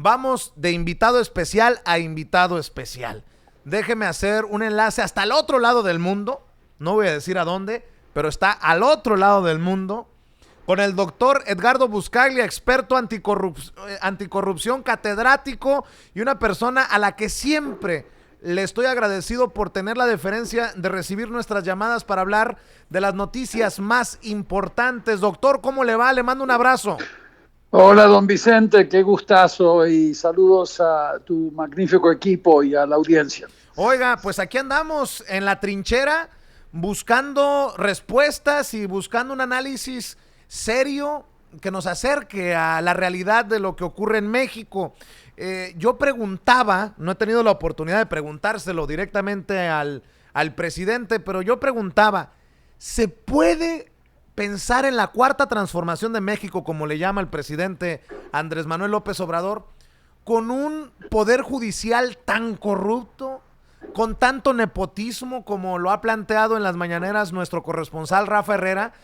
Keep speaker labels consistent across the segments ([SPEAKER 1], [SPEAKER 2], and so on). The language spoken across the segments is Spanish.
[SPEAKER 1] vamos de invitado especial a invitado especial. Déjeme hacer un enlace hasta el otro lado del mundo, no voy a decir a dónde, pero está al otro lado del mundo, con el doctor Edgardo Buscaglia, experto anticorrupción, catedrático y una persona a la que siempre le estoy agradecido por tener la deferencia de recibir nuestras llamadas para hablar de las noticias más importantes. Doctor, ¿cómo le va? Le mando un abrazo.
[SPEAKER 2] Hola, don Vicente, qué gustazo y saludos a tu magnífico equipo y a la audiencia.
[SPEAKER 1] Oiga, pues aquí andamos en la trinchera buscando respuestas y buscando un análisis serio que nos acerque a la realidad de lo que ocurre en México. Yo preguntaba, no he tenido la oportunidad de preguntárselo directamente al presidente, pero yo preguntaba, ¿se puede pensar en la cuarta transformación de México, como le llama el presidente Andrés Manuel López Obrador, con un poder judicial tan corrupto, con tanto nepotismo como lo ha planteado en las mañaneras nuestro corresponsal Rafa Herrera?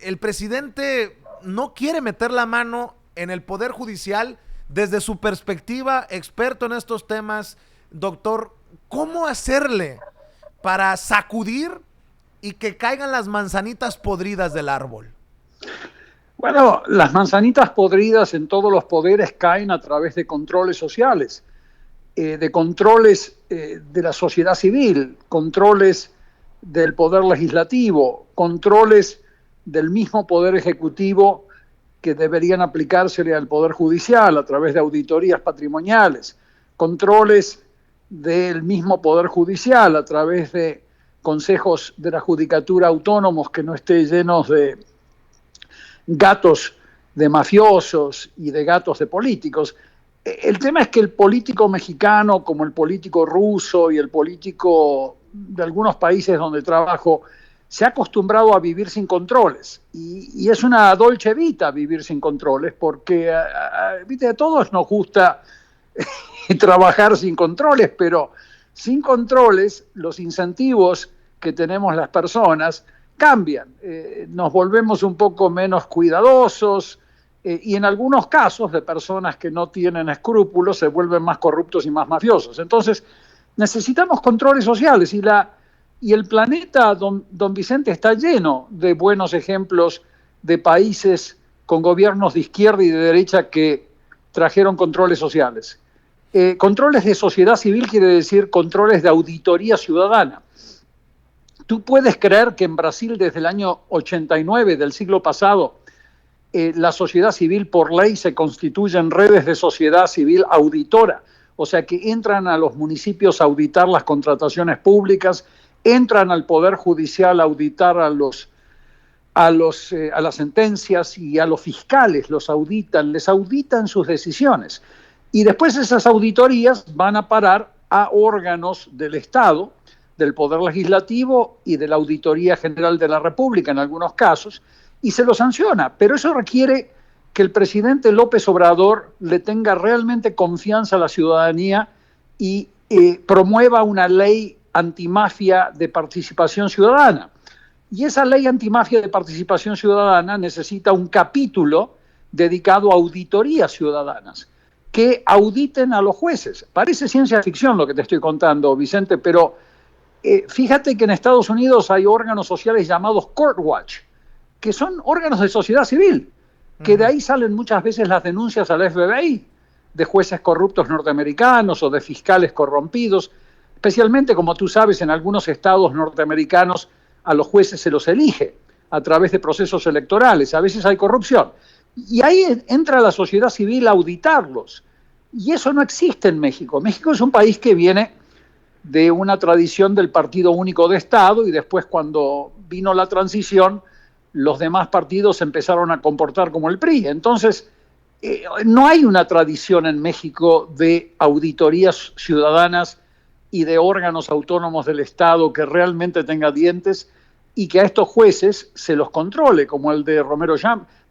[SPEAKER 1] El presidente no quiere meter la mano en el poder judicial. Desde su perspectiva, experto en estos temas, doctor, ¿cómo hacerle para sacudir y que caigan las manzanitas podridas del árbol?
[SPEAKER 2] Bueno, las manzanitas podridas en todos los poderes caen a través de controles sociales, de controles de la sociedad civil, controles del poder legislativo, controles del mismo poder ejecutivo que deberían aplicársele al poder judicial a través de auditorías patrimoniales, controles del mismo poder judicial a través de consejos de la judicatura autónomos que no estén llenos de gatos de mafiosos y de gatos de políticos. El tema es que el político mexicano, como el político ruso y el político de algunos países donde trabajo, se ha acostumbrado a vivir sin controles. Y es una dolce vita vivir sin controles, porque a todos nos gusta trabajar sin controles, pero sin controles los incentivos que tenemos las personas cambian. Nos volvemos un poco menos cuidadosos y en algunos casos de personas que no tienen escrúpulos se vuelven más corruptos y más mafiosos. Entonces necesitamos controles sociales y el planeta, don Vicente, está lleno de buenos ejemplos de países con gobiernos de izquierda y de derecha que trajeron controles sociales. Controles de sociedad civil quiere decir controles de auditoría ciudadana. ¿Tú puedes creer que en Brasil desde el año 89 del siglo pasado la sociedad civil por ley se constituye en redes de sociedad civil auditora? O sea que entran a los municipios a auditar las contrataciones públicas, entran al Poder Judicial a auditar a las sentencias y a los fiscales, les auditan sus decisiones. Y después esas auditorías van a parar a órganos del Estado, del Poder Legislativo y de la Auditoría General de la República en algunos casos, y se lo sanciona. Pero eso requiere que el presidente López Obrador le tenga realmente confianza a la ciudadanía y promueva una ley antimafia de participación ciudadana. Y esa ley antimafia de participación ciudadana necesita un capítulo dedicado a auditorías ciudadanas, que auditen a los jueces. Parece ciencia ficción lo que te estoy contando, Vicente, pero fíjate que en Estados Unidos hay órganos sociales llamados Court Watch, que son órganos de sociedad civil, que de ahí salen muchas veces las denuncias al FBI de jueces corruptos norteamericanos o de fiscales corrompidos, especialmente, como tú sabes, en algunos estados norteamericanos a los jueces se los elige a través de procesos electorales. A veces hay corrupción. Y ahí entra la sociedad civil a auditarlos. Y eso no existe en México. México es un país que viene de una tradición del partido único de Estado y después cuando vino la transición, los demás partidos se empezaron a comportar como el PRI. Entonces, no hay una tradición en México de auditorías ciudadanas y de órganos autónomos del Estado que realmente tenga dientes y que a estos jueces se los controle, como el de Romero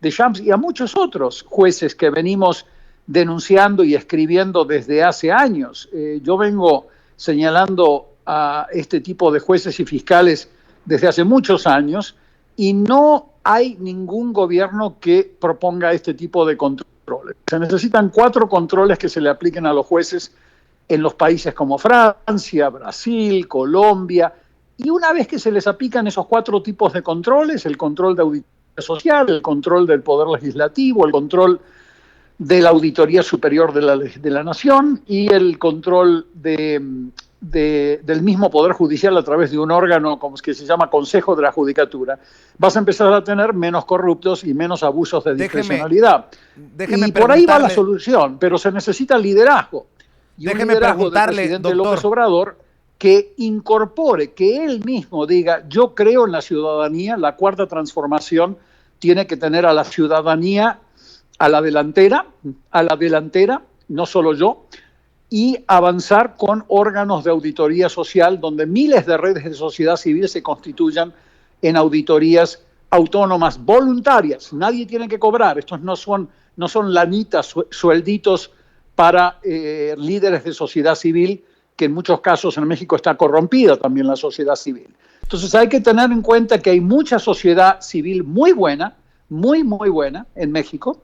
[SPEAKER 2] de Champs y a muchos otros jueces que venimos denunciando y escribiendo desde hace años. Yo vengo señalando a este tipo de jueces y fiscales desde hace muchos años y no hay ningún gobierno que proponga este tipo de control controles. Se necesitan 4 controles que se le apliquen a los jueces en los países como Francia, Brasil, Colombia. Y una vez que se les aplican esos 4 tipos de controles, el control de auditoría social, el control del Poder Legislativo, el control de la Auditoría Superior de la Nación y el control del mismo Poder Judicial a través de un órgano como que se llama Consejo de la Judicatura, vas a empezar a tener menos corruptos y menos abusos de discrecionalidad. Y por ahí va la solución, pero se necesita liderazgo. Y un liderazgo del presidente López Obrador que incorpore, que él mismo diga, yo creo en la ciudadanía, la cuarta transformación tiene que tener a la ciudadanía a la delantera, no solo yo, y avanzar con órganos de auditoría social donde miles de redes de sociedad civil se constituyan en auditorías autónomas voluntarias. Nadie tiene que cobrar. Estos no son lanitas, suelditos para líderes de sociedad civil, que en muchos casos en México está corrompida también la sociedad civil. Entonces hay que tener en cuenta que hay mucha sociedad civil muy buena, muy buena en México,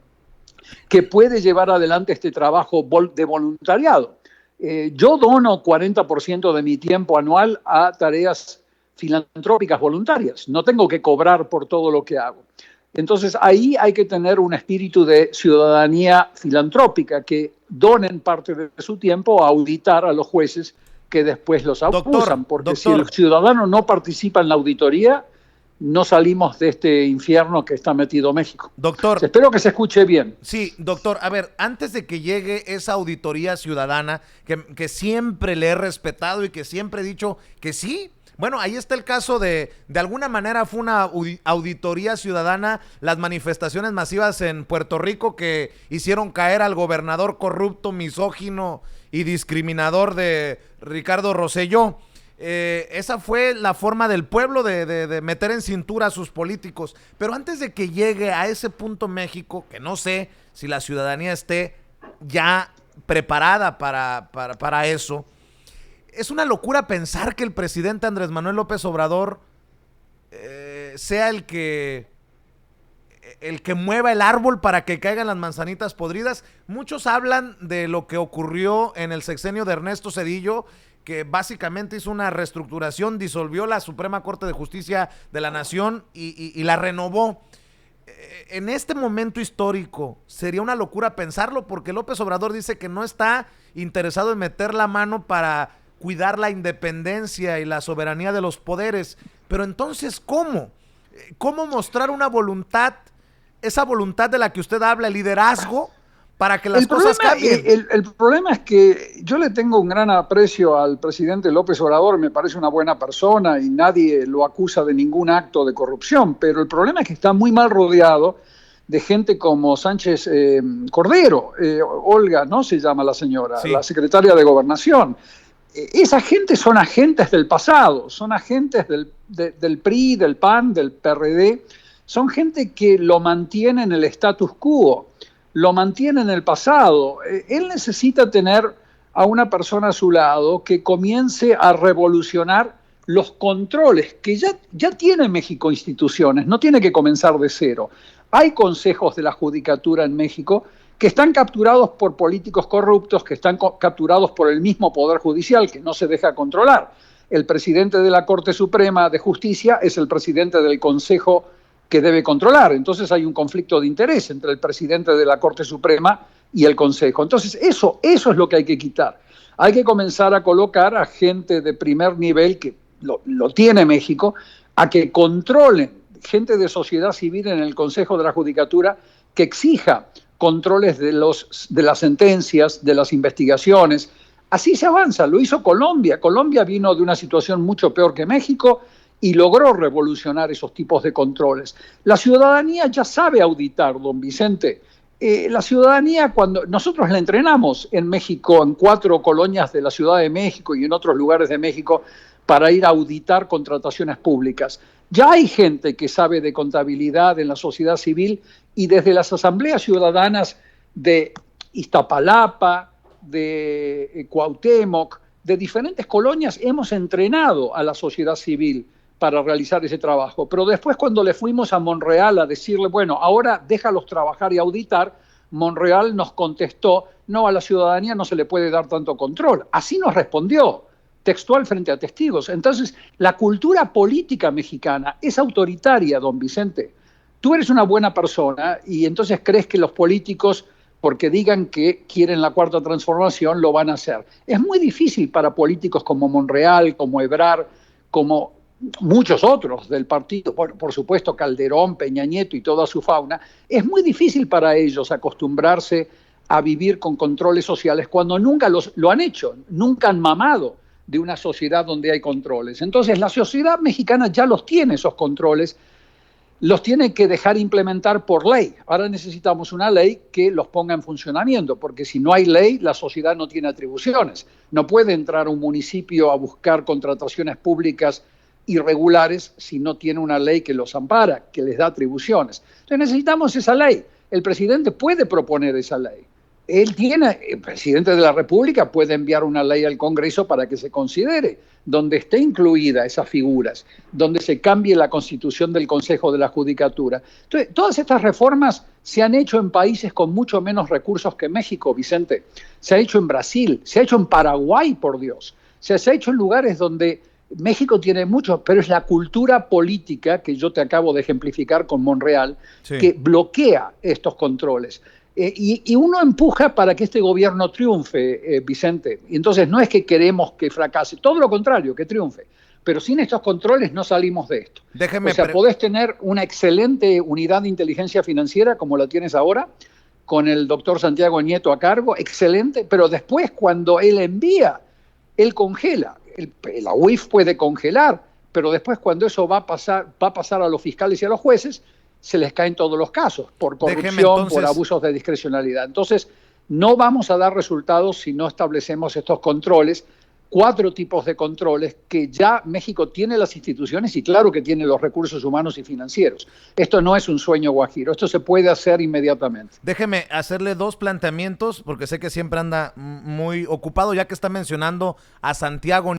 [SPEAKER 2] que puede llevar adelante este trabajo de voluntariado. Yo dono 40% de mi tiempo anual a tareas filantrópicas voluntarias. No tengo que cobrar por todo lo que hago. Entonces ahí hay que tener un espíritu de ciudadanía filantrópica, que donen parte de su tiempo a auditar a los jueces que después los abusan. Porque si el ciudadano no participa en la auditoría, no salimos de este infierno que está metido México.
[SPEAKER 1] Doctor.
[SPEAKER 2] Espero que se escuche bien.
[SPEAKER 1] Sí, doctor. A ver, antes de que llegue esa auditoría ciudadana, que siempre le he respetado y que siempre he dicho que sí. Bueno, ahí está el caso de alguna manera fue una auditoría ciudadana, las manifestaciones masivas en Puerto Rico que hicieron caer al gobernador corrupto, misógino y discriminador de Ricardo Rosselló. Esa fue la forma del pueblo de meter en cintura a sus políticos. Pero antes de que llegue a ese punto México, que no sé si la ciudadanía esté ya preparada para eso, es una locura pensar que el presidente Andrés Manuel López Obrador sea el que mueva el árbol para que caigan las manzanitas podridas. Muchos hablan de lo que ocurrió en el sexenio de Ernesto Zedillo, que básicamente hizo una reestructuración, disolvió la Suprema Corte de Justicia de la Nación y la renovó. En este momento histórico sería una locura pensarlo, porque López Obrador dice que no está interesado en meter la mano para cuidar la independencia y la soberanía de los poderes. Pero entonces, ¿cómo? ¿Cómo mostrar una voluntad, esa voluntad de la que usted habla, el liderazgo, para que las cosas cambien?
[SPEAKER 2] El problema es que yo le tengo un gran aprecio al presidente López Obrador, me parece una buena persona y nadie lo acusa de ningún acto de corrupción, pero el problema es que está muy mal rodeado de gente como Sánchez Cordero, Olga, ¿no? Se llama la señora, sí, la secretaria de Gobernación. Esa gente son agentes del pasado, son agentes del PRI, del PAN, del PRD, son gente que lo mantiene en el status quo, lo mantiene en el pasado. Él necesita tener a una persona a su lado que comience a revolucionar los controles, que ya tiene México instituciones, no tiene que comenzar de cero. Hay consejos de la judicatura en México que están capturados por políticos corruptos, que están capturados por el mismo Poder Judicial, que no se deja controlar. El presidente de la Corte Suprema de Justicia es el presidente del Consejo que debe controlar. Entonces hay un conflicto de interés entre el presidente de la Corte Suprema y el Consejo. Entonces eso es lo que hay que quitar. Hay que comenzar a colocar a gente de primer nivel, que lo tiene México, a que controlen, gente de sociedad civil en el Consejo de la Judicatura, que exija controles de las sentencias, de las investigaciones. Así se avanza, lo hizo Colombia. Colombia vino de una situación mucho peor que México y logró revolucionar esos tipos de controles. La ciudadanía ya sabe auditar, don Vicente. La ciudadanía, cuando nosotros la entrenamos en México, en 4 colonias de la Ciudad de México y en otros lugares de México, para ir a auditar contrataciones públicas. Ya hay gente que sabe de contabilidad en la sociedad civil, y desde las asambleas ciudadanas de Iztapalapa, de Cuauhtémoc, de diferentes colonias, hemos entrenado a la sociedad civil para realizar ese trabajo. Pero después, cuando le fuimos a Monreal a decirle, bueno, ahora déjalos trabajar y auditar, Monreal nos contestó, no, a la ciudadanía no se le puede dar tanto control. Así nos respondió, textual frente a testigos. Entonces, la cultura política mexicana es autoritaria, don Vicente. Tú eres una buena persona y entonces crees que los políticos, porque digan que quieren la cuarta transformación, lo van a hacer. Es muy difícil para políticos como Monreal, como Ebrard, como muchos otros del partido, bueno, por supuesto Calderón, Peña Nieto y toda su fauna, es muy difícil para ellos acostumbrarse a vivir con controles sociales cuando nunca lo han hecho, nunca han mamado de una sociedad donde hay controles. Entonces la sociedad mexicana ya los tiene, esos controles, los tiene que dejar implementar por ley. Ahora necesitamos una ley que los ponga en funcionamiento, porque si no hay ley, la sociedad no tiene atribuciones. No puede entrar un municipio a buscar contrataciones públicas irregulares si no tiene una ley que los ampara, que les da atribuciones. Entonces necesitamos esa ley. El presidente puede proponer esa ley. El presidente de la República puede enviar una ley al Congreso para que se considere, donde esté incluida esas figuras, donde se cambie la constitución del Consejo de la Judicatura. Entonces, todas estas reformas se han hecho en países con mucho menos recursos que México, Vicente. Se ha hecho en Brasil, se ha hecho en Paraguay, por Dios. Se ha hecho en lugares donde México tiene mucho, pero es la cultura política que yo te acabo de ejemplificar con Monreal, sí, que bloquea estos controles. Y uno empuja para que este gobierno triunfe, Vicente. Y entonces no es que queremos que fracase, todo lo contrario, que triunfe. Pero sin estos controles no salimos de esto. Podés tener una excelente unidad de inteligencia financiera como la tienes ahora, con el doctor Santiago Nieto a cargo, excelente, pero después cuando él envía, él congela. La UIF puede congelar, pero después cuando eso va a pasar a los fiscales y a los jueces, se les caen todos los casos, por corrupción, por abusos de discrecionalidad. Entonces, no vamos a dar resultados si no establecemos estos controles, 4 tipos de controles que ya México tiene las instituciones y claro que tiene los recursos humanos y financieros. Esto no es un sueño guajiro, esto se puede hacer inmediatamente.
[SPEAKER 1] Déjeme hacerle 2 planteamientos, porque sé que siempre anda muy ocupado, ya que está mencionando a Santiago